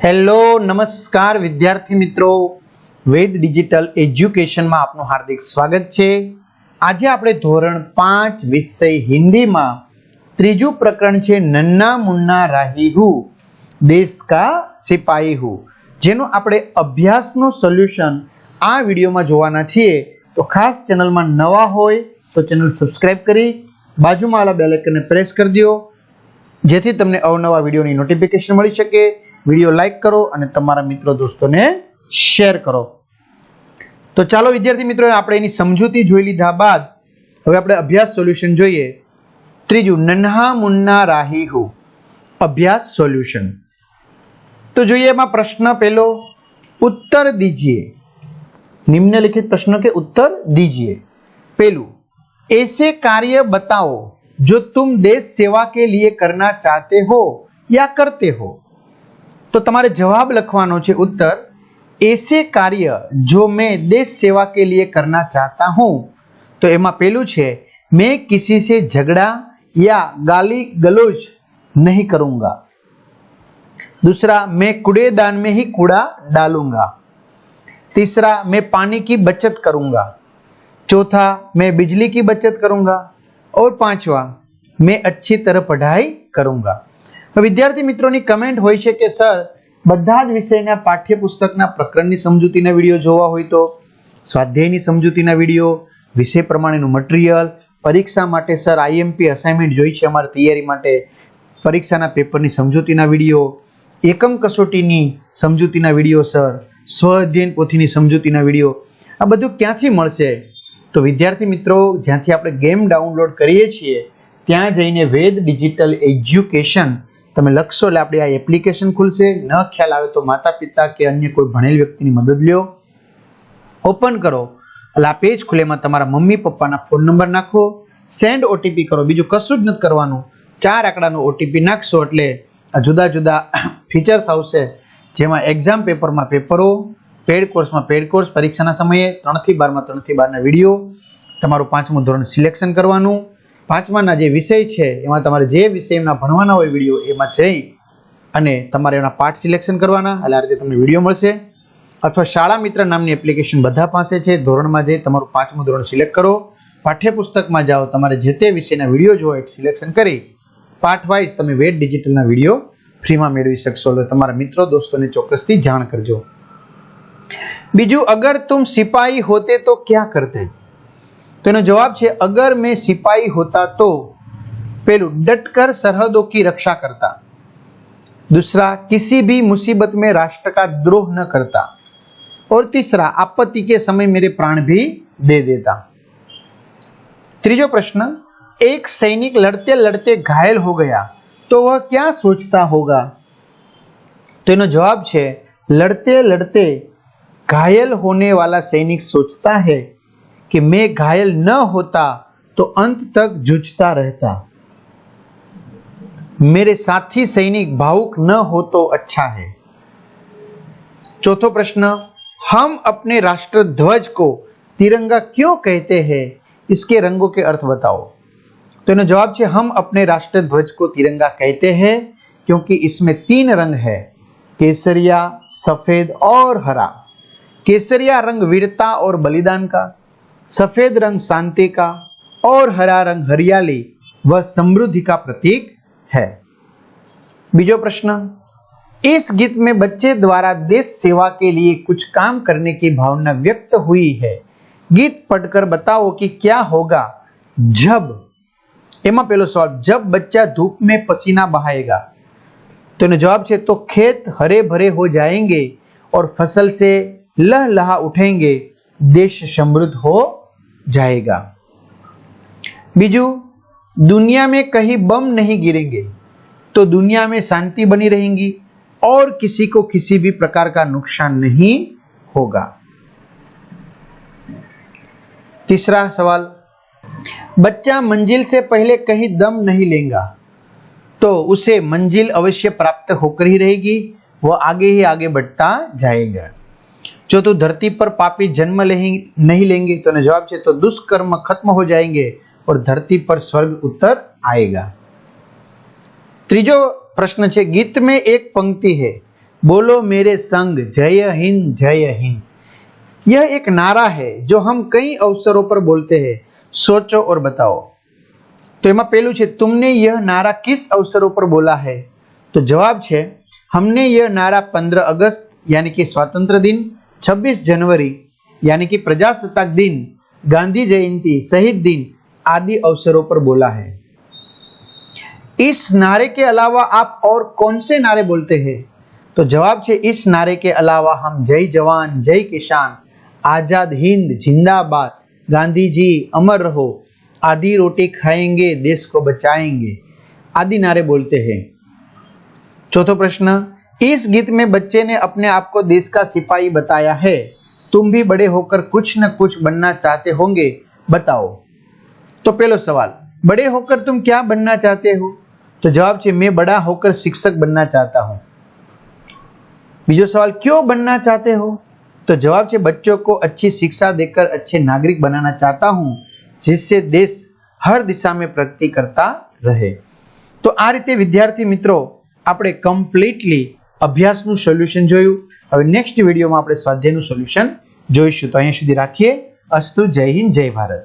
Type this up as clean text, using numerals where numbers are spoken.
Hello નમસ્કાર વિદ્યાર્થી મિત્રો, વેદ ડિજિટલ એજ્યુકેશનમાં આપનું હાર્દિક સ્વાગત છે। આજે આપણે ધોરણ 5 વિષય હિન્દીમાં ત્રીજું પ્રકરણ છે નન્ના મુન્ના રાહી હું દેશ કા સિપાહી હું, જેનું આપણે અભ્યાસનું સોલ્યુશન આ વિડીયોમાં જોવાના છીએ। તો ખાસ ચેનલમાં નવા હોય તો ચેનલ સબસ્ક્રાઇબ કરી બાજુમાં આવેલા બેલ આઇકનને પ્રેસ કરી દો, જેથી તમને અવનવા વિડીયોની નોટિફિકેશન મળી શકે। વિડીયો લાઈક કરો અને તમારા મિત્રો દોસ્તોને શેર કરો। તો ચાલો વિદ્યાર્થી મિત્રો, આપણે એની સમજૂતી જોઈ લીધા બાદ હવે આપણે અભ્યાસ સોલ્યુશન જોઈએ। ત્રીજું, નન્હા મુન્ના રાહી હું અભ્યાસ સોલ્યુશન। તો જોઈએ એમાં પ્રશ્ન પહેલો, उत्तर दीजिए। निम्नलिखित प्रश्नों के उत्तर दीजिए। पहलू, ऐसे कार्य बताओ जो तुम देश सेवा के लिए करना चाहते हो या करते हो। तो तुम्हारे जवाब लखवानो छे उत्तर, ऐसे कार्य जो मैं देश सेवा के लिए करना चाहता हूं। तो एमा पहलू छे, मैं किसी से झगड़ा या गाली गलौज नहीं करूंगा। दूसरा, मैं कूड़ेदान में ही कूड़ा डालूंगा। तीसरा, मैं पानी की बचत करूंगा। चौथा, मैं बिजली की बचत करूंगा। और पांचवा, मैं अच्छी तरह पढ़ाई करूंगा। विद्यार्थी मित्रों की कमेंट होय छे के सर બધા જ વિષયના પાઠ્યપુસ્તકના પ્રકરણની સમજૂતીના વિડીયો જોવા હોય તો સ્વાધ્યાયની સમજૂતીના વિડીયો, વિષય પ્રમાણેનું મટીરીયલ, પરીક્ષા માટે સર આઈએમપી અસાઇનમેન્ટ જોઈ છે અમારી તૈયારી માટે, પરીક્ષાના પેપરની સમજૂતીના વિડીયો, એકમ કસોટીની સમજૂતીના વિડીયો સર, સ્વ અધ્યયન પોથીની સમજૂતીના વિડીયો, આ બધું ક્યાંથી મળશે? તો વિદ્યાર્થી મિત્રો, જ્યાંથી આપણે ગેમ ડાઉનલોડ કરીએ છીએ ત્યાં જઈને વેદ ડિજિટલ એજ્યુકેશન તમે લખશો એટલે આપણી આ એપ્લિકેશન ખુલશે। ન ખ્યાલ આવે તો માતા પિતા કે અન્ય કોઈ ભણેલ વ્યક્તિની મદદ લ્યો, ઓપન કરો એટલે આ પેજ ખુલે, એમાં તમારા મમ્મી પપ્પાના ફોન નંબર નાખો, સેન્ડ ઓટીપી કરો, બીજું કશું જ નથી કરવાનું। 4 આંકડાનો ઓટીપી નાખશો એટલે આ જુદા જુદા ફીચર્સ આવશે, જેમાં એક્ઝામ પેપરમાં પેપરો, પેડ કોર્સમાં પેડ કોર્સ, પરીક્ષાના સમયે 3 થી 12માં 3 થી 12ના વિડીયો, તમારું 5મું ધોરણ સિલેક્શન કરવાનું, 5માના જે વિષય છે એમાં તમારે જે વિષયના ભણવાના હોય વિડીયો એમાં જઈ અને તમારે એના પાઠ સિલેક્શન કરવાના, એટલે આ રીતે તમને વિડીયો મળશે। અથવા શાળા મિત્ર નામની એપ્લિકેશન બધા પાસે છે, ધોરણમાં જઈ તમારું 5મું ધોરણ સિલેક્ટ કરો, પાઠ્યપુસ્તકમાં જાઓ, તમારે જે તે વિષયના વિડીયો જોવો એ સિલેક્શન કરી પાઠ વાઇઝ તમે વેદ ડિજિટલના વિડીયો ફ્રીમાં મેળવી શકશો। એટલે તમારા મિત્રો દોસ્તોને ચોક્કસથી જાણ કરજો। બીજું, અગર તુમ સિપાही होते तो क्या करते? तो इनो जवाब है, अगर मैं सिपाही होता तो पहलू, डटकर सरहदों की रक्षा करता। दूसरा, किसी भी मुसीबत में राष्ट्र का द्रोह न करता। और तीसरा, आपत्ति के समय मेरे प्राण भी दे देता। तीसरा प्रश्न, एक सैनिक लड़ते लड़ते घायल हो गया तो वह क्या सोचता होगा? तो इनो जवाब है, लड़ते लड़ते घायल होने वाला सैनिक सोचता है कि मैं घायल न होता तो अंत तक जूझता रहता, मेरे साथी सैनिक भावुक न हो तो अच्छा है। चौथा प्रश्न, हम अपने राष्ट्र ध्वज को तिरंगा क्यों कहते हैं? इसके रंगों के अर्थ बताओ। तो इन्हें जवाब है, हम अपने राष्ट्र ध्वज को तिरंगा कहते हैं क्योंकि इसमें 3 रंग है, केसरिया, सफेद और हरा। केसरिया रंग वीरता और बलिदान का, सफेद रंग शांति का और हरा रंग हरियाली व समृद्धि का प्रतीक है। बीजो प्रश्न, इस गीत में बच्चे द्वारा देश सेवा के लिए कुछ काम करने की भावना व्यक्त हुई है। गीत पढ़कर बताओ कि क्या होगा जब, एमा पहलो सवाल, जब बच्चा धूप में पसीना बहाएगा। तो इन्हें जवाब है, तो खेत हरे भरे हो जाएंगे और फसल से लहलहा उठेंगे, देश समृद्ध हो जाएगा। बीजू, दुनिया में कहीं बम नहीं गिरेंगे तो दुनिया में शांति बनी रहेगी और किसी को किसी भी प्रकार का नुकसान नहीं होगा। तीसरा सवाल, बच्चा मंजिल से पहले कहीं दम नहीं लेगा तो उसे मंजिल अवश्य प्राप्त होकर ही रहेगी, वो आगे ही आगे बढ़ता जाएगा। चौथो, धरती पर पापी जन्म नहीं लेंगे। तो जवाब है, तो दुष्कर्म खत्म हो जाएंगे और धरती पर स्वर्ग उत्तर आएगा। तीजो प्रश्न है, गीत में एक पंक्ति है, बोलो मेरे संग जय हिंद जय हिंद। यह एक नारा है जो हम कई अवसरों पर बोलते हैं। सोचो और बताओ। तो एमा पहलू छे, तुमने यह नारा किस अवसरों पर बोला है? तो जवाब छे, हमने यह नारा 15 अगस्त यानी कि स्वतंत्र दिन, 26 जनवरी यानी कि प्रजासत्ताक दिन, गांधी जयंती, शहीद दिन आदि अवसरों पर बोला है। इस नारे के अलावा आप और कौन से नारे बोलते हैं? तो जवाब छे, इस नारे के अलावा हम जय जवान जय किसान, आजाद हिंद जिंदाबाद, गांधी जी अमर रहो, आधी रोटी खाएंगे देश को बचाएंगे आदि नारे बोलते हैं। चौथा प्रश्न, इस गीत में बच्चे ने अपने आप को देश का सिपाही बताया है। तुम भी बड़े होकर कुछ न कुछ बनना चाहते होंगे, बताओ। तो पहला सवाल, बड़े होकर तुम क्या बनना चाहते हो? तो जवाब है, मैं बड़ा होकर शिक्षक बनना चाहता हूं। बीजो सवाल, क्यों बनना चाहते हो? तो जवाब है, बच्चों को अच्छी शिक्षा देकर अच्छे नागरिक बनाना चाहता हूं, जिससे देश हर दिशा में प्रगति करता रहे। तो आ रीते विद्यार्थी मित्रों આપણે કમ્પ્લીટલી અભ્યાસનું સોલ્યુશન જોયું। હવે નેક્સ્ટ વિડીયોમાં આપણે સ્વાધ્યાયનું સોલ્યુશન જોઈશું। તો અહીંયા સુધી રાખીએ। અસ્તુ, જય હિન્દ, જય ભારત।